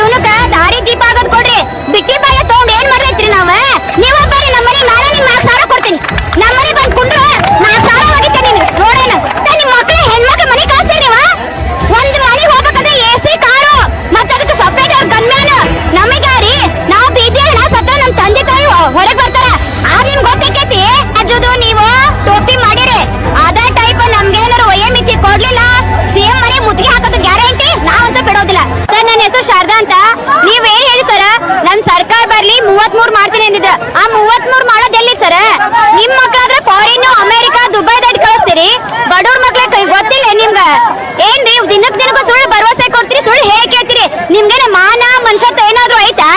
ಜೀವನಕ್ಕ ದಾರಿ ದೀಪ ಆಗೋದ್ ಕೊಡ್ರಿ. ಬಿಟ್ಟಿ ಬಾಯ ತಗೊಂಡ್ ಏನ್ ಮಾಡ್ದೈತ್ರಿ ನಾವ? ನೀವ ಬರ್ರಿ ನಮ್ಮನಿ ನಾಳೆ ನಿಮ್ 4,000 ಕೊಡ್ತೀನಿ. ನಮ್ಮನಿ ಬಂದ್ ಕುಂಡ್ರ 4,000 ಹೋಗಿತ್ತೆ ನೀನು ನೋಡೇನ. ನಿಮ್ ಮಕ್ಳು ಹೆಣ್ಮಕ್ಳು ಮನಿ ಕಳಿಸ್ತೀರಿ ನೀವ? ಒಂದ್ ಮನಿ ಹೋಗ್ಬೇಕಾದ್ರೆ AC ಕಾರು ಮತ್ತ ಅದಕ್ಕೆ ಸಪ್ರೇಟ್ ಗನ್ಮ್ಯಾನ್ ನಮಗಾರಿ. ನಾವು ಬೀದಿ ಹಣ ಸತ್ತ ನಮ್ ತಂದೆ ತಾಯಿ ಹೊರಗ್ ಬರ್ತಾರ. ಆಗ ನಿಮ್ಗೆ ಗೊತ್ತೈತಿ ಅಜ್ಜದು ನೀವು ಟೋಪಿ ಮಾಡಿರಿ. ಅದೇ ಟೈಪ್ ನಮ್ಗೇನಾರು ವಯಮಿತಿ ಕೊಡ್ಲಿಲ್ಲ ಸಿಎಂ ಮನೆ ಮುತ್ತಿಗೆ ಹಾಕೋದು ಗ್ಯಾರಂಟಿ ನಾವಂತೂ ಬಿಡೋದಿಲ್ಲ. ಸರ್ ನನ್ನ ಹೆಸರು ಶಾರದಾ ಅಂತ. ನೀವೇನ್ ಹೇಳಿ ಸರ್? ನನ್ ಸರ್ಕಾರ ಬರ್ಲಿ 33 ಮಾಡ್ತೀನಿ ಅಂದಿದ್ರ. ಆ 33 ಮಾಡೋದ್ ಎಲ್ಲಿ ಸರ್? ನಿಮ್ ಮಕ್ಳಾದ್ರೆ ಫಾರಿನ್ ಅಮೆರಿಕಾ ದುಬೈ ದಾಟಿ ಕಳಿಸ್ತೀರಿ. ಬಡವ್ರ ಮಕ್ಳ ಕೈ ಗೊತ್ತಿಲ್ಲ ನಿಮ್ಗ ಏನ್ರಿ? ದಿನಕ್ಕೂ ಸುಳ್ಳು ಭರವಸೆ ಕೊಡ್ತೀರಿ, ಸುಳ್ಳು ಹೇಳಿ ಕೇಳ್ತೀರಿ. ನಿಮ್ಗೇನ ಮಾನ ಮನುಷ್ಯತ್ವ ಏನಾದ್ರು ಐತಾ?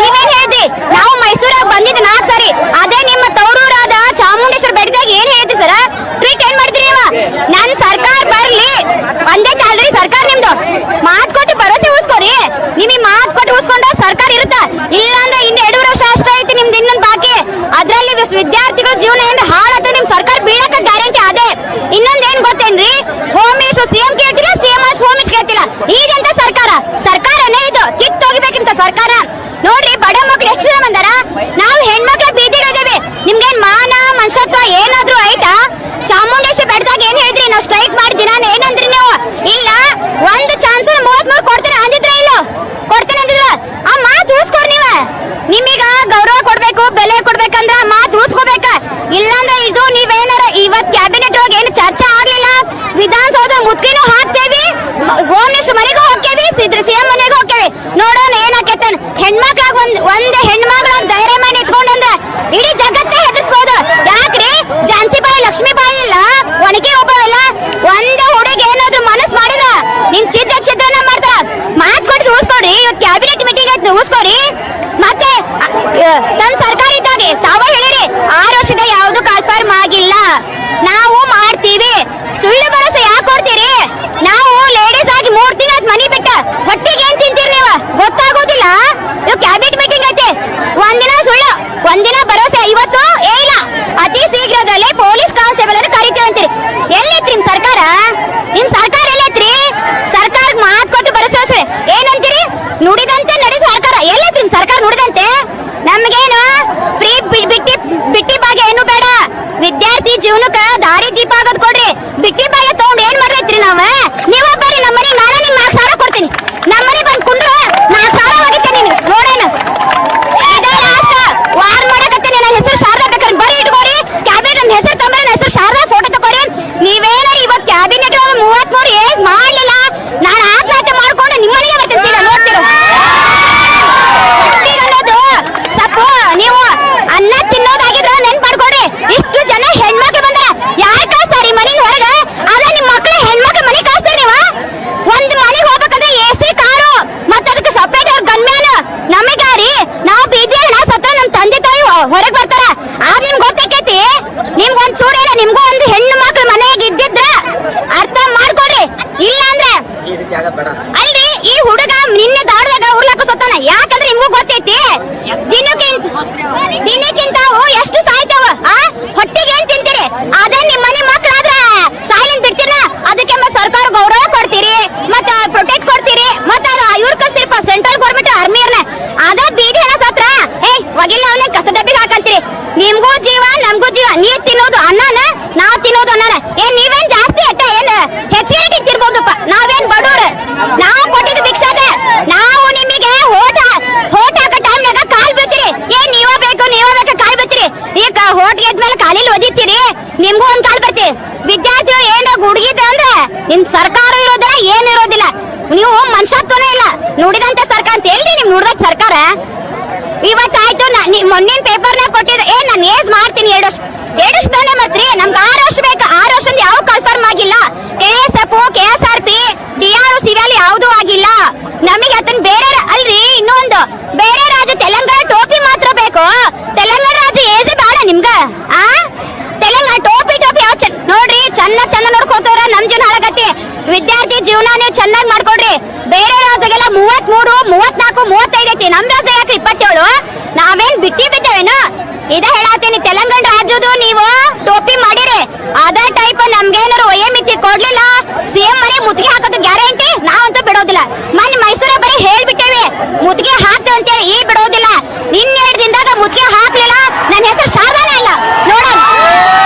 ನೀವೇನ್ ಹೇಳ್ತಿ? ನಾವು ಮೈಸೂರಾಗ ಬಂದಿದ್ದು 4 ಸಾರಿ. ಅದೇ ನಿಮ್ಮ ತವರೂರಾದ ಚಾಮುಂಡೇಶ್ವರಿ ಬೆಟ್ಟದಾಗ ಏನ್ ಹೇಳ್ತಿ ಸರ್? ಟ್ರೀಟ್ ಏನ್ ಮಾಡಿದ್ರಿ ನೀವು? ನನ್ ಸರ್ಕಾರ ಬರ್ಲಿ ಒಂದೇ ಆಲ್ರೆಡಿ ಸರ್ಕಾರ ನಿಮ್ದು. ಮಾತ್ ಕೊಟ್ಟು ಭರವಸೆ ಉಳಿಸ್ಕೋರಿ. ನಿಮಗೆ ಮಾತ್ ಕೊಟ್ಟು ಉಳಿಸ್ಕೊಂಡ ಸರ್ಕಾರ ಇರುತ್ತ. ಇಲ್ಲ ಅಂದ್ರೆ ಇನ್ನು 2 ವರ್ಷ ಅಷ್ಟೇ ಐತಿ ನಿಮ್ದು ಇನ್ನೊಂದು ಬಾಕಿ. ಅದ್ರಲ್ಲಿ ವಿದ್ಯಾರ್ಥಿಗಳ ಜೀವನ ಏನ್ ಹಾಳಾತ ನಿಮ್ ಸರ್ಕಾರ ಬೀಳಕ ಗ್ಯಾರಂಟಿ ಅದೇ. ಇನ್ನೊಂದ್ ಏನ್ ಗೊತ್ತೇನ್ರಿ? ಹೋಮ್ ಮಿನಿಸ್ಟರ್ ಸಿಎಂ ಕೇಳ್ತಿಲ್ಲ, ಸಿಎಂ ಹೋಮ್ ಮಿನಿಸ್ಟರ್ ಕೇಳ್ತಿಲ್ಲ. ಈಗೆಂತ ಸರ್ಕಾರನೇ ಇದು ಕಿತ್ತು ಹೋಗ್ಬೇಕಂತ ಸರ್ಕಾರ. ನೋಡ್ರಿ ಬಡ ಮಕ್ಳು ಎಷ್ಟು ಜನ ಬಂದಾರ. ನಾವು ಹೆಣ್ಮಕ್ಳ ಬೀದಿಗಿದ್ದೇವೆ. ನಿಮ್ಗೇನ್ ಮಾನ ಮನುಷ್ಯತ್ವ ಏನಾದ್ರು ಐತಾ? ಚಾಮುಂಡೇಶ್ವರಿ ಬೆಟ್ಟದಾಗ ಏನ್ ಹೇಳಿದ್ರಿ? ನಾವು ಸ್ಟ್ರೈಕ್ ಮಾಡಿದಿನ ಏನಂದ್ರಿ ನೀವು? ಇಲ್ಲ ಒಂದು ಚಾನ್ಸ್ 33 ಕೊಡ್ತೀನಿ ಅಂದಿದ್ರೆ ಇಲ್ಲ ಕೊಡ್ತೀನಿ ಅಂದಿದ್ರ. ಆ ಮಾತು ಉಳಿಸ್ಕೊಡ್ರಿ ನೀವ. ನಿಮಗ ಗೌರವ ಕೊಡ್ಬೇಕು, ಬೆಲೆ ಕೊಡ್ಬೇಕಂದ್ರ ಮಾತು ಉಳಿಸ್ಕೋಬೇಕ. ಇಲ್ಲಾಂದ್ರೆ ಇದು ನೀವೇನಾರ ಇವತ್ ಕ್ಯಾಬಿನೆಟ್ ಒಳಗೆ ಏನು ಚರ್ಚೆ ಆಗ್ಲಿಲ್ಲ. ವಿಧಾನಸೌಧ ಮುತ್ಕಿನೂ ಹಾಕ್ತೇವಿ, ಹೋಮ್ ಮಿನಿಸ್ಟರ್ ಮನೆಗೂ ಹೋಗ್ತೇವಿ, ಸಿಎಂ ಮನೆಗೂ ಹೋಗ್ತೇವಿ. ನೋಡೋಣ ಏನಾಕೈತೆ. ಹೆಣ್ಮಕ್ಳಾಗ ಒಂದ್ ಹೆಣ್ಮಕ್ಳಾಗ ಧೈರ್ಯ ಮಾಡಿ ನಿಂತ್ಕೊಂಡಂದ್ರ ಇಡೀ ಜಗತ್ತೇ ಹೆದರ್ಸ್ಬೋದು. ಯಾಕ್ರಿ? ಝಾನ್ಸಿ ಬಾಯಿ ಲಕ್ಷ್ಮೀ ಬಾಯಿ ಇಲ್ಲ, ಒಣಗಿ ಒಬ್ಬವಿಲ್ಲ. ಒಂದು ಹುಡುಗಿ ಏನಾದ್ರು ಮನಸ್ಸು ಮಾಡಿಲ್ಲ ನಿಮ್ ಚಿತ್ರನ ಮಾಡ್ತಾರ. ಮಾತ್ ಕೊಟ್ಟು ಉಳಿಸ್ಕೊಡ್ರಿ. ಇವತ್ತು ಕ್ಯಾಬಿನೆಟ್ ಮೀಟಿಂಗ್ ಐತಿ, ಉಳಿಸ್ಕೊಡ್ರಿ. ಮತ್ತೆ ತಮ್ಮ ಸರ್ಕಾರ ಇದ್ದಾಗೆ ತಾವ ಹೇಳಿರಿ 6 ವರ್ಷದ ಯಾವ್ದು ಕನ್ಫರ್ಮ್ ಆಗಿಲ್ಲ, ನಾವು ಮಾಡ್ತೀವಿ. ಸುಳ್ಳು ಭರವಸೆ ಯಾಕೆ ಕೊಡ್ತೀರಿ? ನಾವು ಲೇಡೀಸ್ ಆಗಿ 3 ತಿಂಗಳ ಮನಿ ಬಿಟ್ಟ ಹೊಟ್ಟಿಗೆ ಏನ್ ತಿಂತೀರಿ ನೀವು? ಗೊತ್ತಾಗೋದಿಲ್ಲ. ಇವ್ ಕ್ಯಾಬಿನೆಟ್ ಮೀಟಿಂಗ್ ಐತಿ, ಒಂದಿನ ಸುಳ್ಳು ಒಂದಿನ ಭರವಸೆ. ಇವತ್ತು ಇಲ್ಲ ಅತಿ ಶೀಘ್ರದಲ್ಲೇ ಪೊಲೀಸ್ ಕಾನ್ಸ್ಟೇಬಲ್ ಅನ್ನು ಕರಿತೀವಿ ಅಂತೀರಿ. ಎಲ್ಲೈತ್ರಿ ನಿಮ್ ಸರ್ಕಾರ? ನಿಮ್ ಸರ್ಕಾರ ಎಲ್ಲೈತ್ರಿ? ಸರ್ಕಾರಕ್ಕೆ ಮಾತು ಕೊಟ್ಟು ಭರವಸೆ ಏನಂತೀರಿ? ನುಡಿದಂತೆ ನಡೆದ ಸರ್ಕಾರ. ಎಲ್ಲೈತ್ರಿ ನಿಮ್ ಸರ್ಕಾರ ನುಡಿದಂತೆ? ನಮ್ಗೇನು ಫ್ರೀ ಬಿಟ್ಟಿ ಭಾಗ್ಯ ಏನು ಬೇಡ. ವಿದ್ಯಾರ್ಥಿ ಜೀವನಕ್ಕ ದಾರಿ ದೀಪ ಆಗೋದ್ ಕೊಡ್ರಿ. ಬಿಟ್ಟಿ ಭಾಗ್ಯ ತಗೊಂಡ್ ಏನ್ ಮಾಡ್ದೈತ್ರಿ ನಾವ? ನೀವ ಬರ್ರಿ ನಮ್ಮನಿ ನಾಳೆ ನಿಮ್ 4,000 ಕೊಡ್ತೀನಿ. ನಮ್ಮನಿ ಬಂದ್ ಕುಂಡ್ರ 4,000 ಹೋಗಿತ್ತೆ ನೀನು ನೋಡೇನ. ಇದೇ ಲಾಸ್ಟ್ ವಾರ್ ಮಾಡಕತ್ತೇನೆ. ನನ್ನ ಹೆಸರು ಶಾರದಾ. ಬೇಕಾದ್ರೆ ಬರೀ ಇಟ್ಕೋರಿ. ಕ್ಯಾಬಿನೆಟ್ ನನ್ನ ಹೆಸರು ತಂಬರಿ, ನನ್ನ ಹೆಸರು ಶಾರದಾ ಫೋಟೋ ತಗೋರಿ. ನೀವೇನಾರ ಇವತ್ತು ಕ್ಯಾಬಿನೆಟ್ 33 ಏಜ್ ಮಾಡ್ಲಿಲ್ಲ, ನಾನು ಆತ್ಮಹತ್ಯೆ ಮಾಡ್ಕೊಂಡು ನಿಮ್ಮನೆಗೆ ಬರ್ತೀನಿ ಸೀದಾ. ನೋಡ್ತಿರೋ ಅನ್ನೋದು ಸಪ್ಪು. ನೀವು ಅನ್ನ ತಿನ್ನೋದಾಗಿದ್ರೆ ನೆನ್ಪು ಮಾಡ್ಕೊಡ್ರಿ. ಇಷ್ಟು ಜನ ಹೆಣ್ಮಕ್ಳು ಬಂದಾರ. ಯಾರು ಕಳಿಸ್ತಾರ ಈ ಮನೆ ಹೊರಗ? ಅದ ನಿಮ್ ಮಕ್ಳು ಹೆಣ್ಮಕ್ಳು ಮನೆ ಕಳಿಸ್ತಾರ ನೀವ? ಒಂದ್ ಮನೆಗೆ ಹೋಗ್ಬೇಕಂದ್ರೆ AC ಕಾರು ಮತ್ತ ಅದಕ್ಕೆ ಸಪ್ರೇಟ್ ಗನ್ಮ್ಯಾನ್ ನಮಗಾರಿ. ನಾವು ಬೀದಿ ಹಣ ಸತ್ತ ನಮ್ ತಂದೆ ತಾಯಿ ಹೊರಗ್ ಬರ್ತಾರ. ಆಗ ನಿಮ್ಗೆ ಗೊತ್ತೈತಿ. ನಿಮ್ಗೆ ಒಂದ್ ಚೂರ ಇಲ್ಲ. ನಿಮ್ಗೂ ಒಂದು ಹೆಣ್ಣು ಮಕ್ಳು ಮನೆಯಾಗ ಇದ್ದಿದ್ರ ಅರ್ಥ ಮಾಡ್ಕೊಡ್ರಿ. ಇಲ್ಲ ಅಂದ್ರೆ ಅಲ್ರಿ ಈ ಹುಡುಗ ನಿನ್ನೆ ದಾಡ್ದಾಗ ಉರ್ಲಾಕ ಸತ್ತಾನ. ಯಾಕಂದ್ರೆ ನಿಮ್ಗೂ ಗೊತ್ತೈತಿ ದಿನಕ್ಕಿಂತ ಎಷ್ಟು ಸಾಯ್ತಾವ. ಹೊಟ್ಟಿಗೆ ಏನ್ ತಿಂತೀರಿ? ಅದೇ ನಿಮ್ ಮನೆ ಮಕ್ಳಾದ್ರ ಸಾಯ್ಲೆಂಟ್ ಬಿಡ್ತೀರ. ಅದಕ್ಕೆ ಸರ್ಕಾರ ಗೌರವ ಕೊಡ್ತೀರಿ, ಮತ್ತ ಪ್ರೊಟೆಕ್ಟ್ ಕೊಡ್ತೀರಿ, ಮತ್ತ ಇವ್ರು ಕಳ್ಸ್ತೀರಿಪ್ಪ ಸೆಂಟ್ರಲ್ ಗೌರ್ಮೆಂಟ್ ಆರ್ಮಿಯರ್ನ. ಅದ ಬೀದಿ ಹಣ ಸತ್ರ ಒಗಿಲ್ಲ ಅವನೇ ಕಸ ಡಬ್ಬಿಗೆ ಹಾಕಂತೀರಿ. ನಿಮ್ಗೂ ಜೀವ ನಮ್ಗೂ ಜೀವ. ನೀವ್ ತಿನ್ನೋದು ಅನ್ನನ, ನಾವ್ ತಿನ್ನೋದು ಅನ್ನನ. ಏನ್ ನೀವೇನ್ ಜಾಸ್ತಿ ಅಟ್ಟ ಏನ್ ಹೆಚ್ಚಿಗೆ ತಿಂತಿರ್ಬೋದಪ್ಪ. ನಾವೇನ್ ಬಡವ್ರು? ನಾವು ಕೊಟ್ಟಿದ್ದು ಭಿಕ್ಷಾದ. ನಾವು ನಿಮಗೆ ಹೋಟ ಹಾಕೋ ಟೈಮ್ನಾಗ ಕಾಲ್ ಬೀಳ್ತೀರಿ. ಏನ್ ನೀವ ಬೇಕು ಕಾಲ್ ಬೀಳ್ತೀರಿ. ಈಗ ಹೋಟ್ ಗೆದ್ಮೇಲೆ ಕಾಲಿಲ್ ಒದಿತೀರಿ. ನಿಮ್ಗೂ ಒಂದ್ ಕಾಲ್ ಬರ್ತೀರಿ. ವಿದ್ಯಾರ್ಥಿಗಳು ಏನ ಗುಡ್ಗಿದ ಅಂದ್ರೆ ನಿಮ್ ಸರ್ಕಾರ ಇರೋದಿಲ್ಲ, ಏನು ಇರೋದಿಲ್ಲ. ನೀವು ಮನುಷ್ಯತ್ವನೇ ಇಲ್ಲ. ನುಡಿದಂತ ಸರ್ಕಾರ ಅಂತ ಎಲ್ರಿ ನಿಮ್ ನುಡಿದ ಸರ್ಕಾರ? ಇವತ್ತಾಯ್ತು ಮೊನ್ನಿನ ಪೇಪರ್ನಾಗ ಕೊಟ್ಟಿದ್ರು. ನಾನು ಏಜ್ ಮಾಡ್ತೀನಿ 2 ವರ್ಷ. 2 ವರ್ಷದಲ್ಲೇ ಮತ್ರಿ ನಮ್ಗೆ 6 ವರ್ಷ ಬೇಕು. 6 ವರ್ಷದ ಯಾವ ಕನ್ಫರ್ಮ್ ಆಗಿಲ್ಲ. KSF, KSRP, DRO, ಸಿವಿಲ್ ಯಾವ್ದು ಆಗಿಲ್ಲ. ನಮಗೆ ಅದನ್ನ ಬೇರೆ ಅಲ್ರಿ. ಇನ್ನೊಂದು ಬೇರೆ ರಾಜ್ಯ ತೆಲಂಗಾಣ ಟೋಪಿ ಮಾತ್ರ ಬೇಕು. ತೆಲಂಗಾಣ ರಾಜ್ಯ ಏಜ್ ಬೇಡ ನಿಮ್ಗ? ತೆಲಂಗಾಣ ಟೋಪಿ ಯಾವ ನೋಡ್ರಿ ಚಂದ ನೋಡ್ಕೋತವ್ರ. ನಮ್ ಜೀವನ ಹಾಳಾಗತ್ತೆ. ವಿದ್ಯಾರ್ಥಿ ಜೀವನ ನೀವು ಚೆನ್ನಾಗಿ ಮಾಡ್ಕೊಡ್ರಿ. ಬೇರೆ ರಾಜ್ಯಗೆಲ್ಲ 33, 34, 35 ಐತಿ. ನಮ್ ರಾಜ್ಯ ಯಾಕೆ 27? ನಾವೇನ್ ಬಿಟ್ಟಿ ಬಿದ್ದೇವೇನು? ಇದ ಹೇಳತ್ತೀನಿ. ತೆಲಂಗಾಣ ರಾಜ್ಯದು ನೀವು ಟೋಪಿ ಮಾಡಿರಿ. ಅದೇ ಟೈಪ್ ನಮ್ಗೇನಾರು ವಯಮಿತಿ ಕೊಡ್ಲಿಲ್ಲ. ಸಿಎಂ ಮನೆ ಮುತ್ತಿಗೆ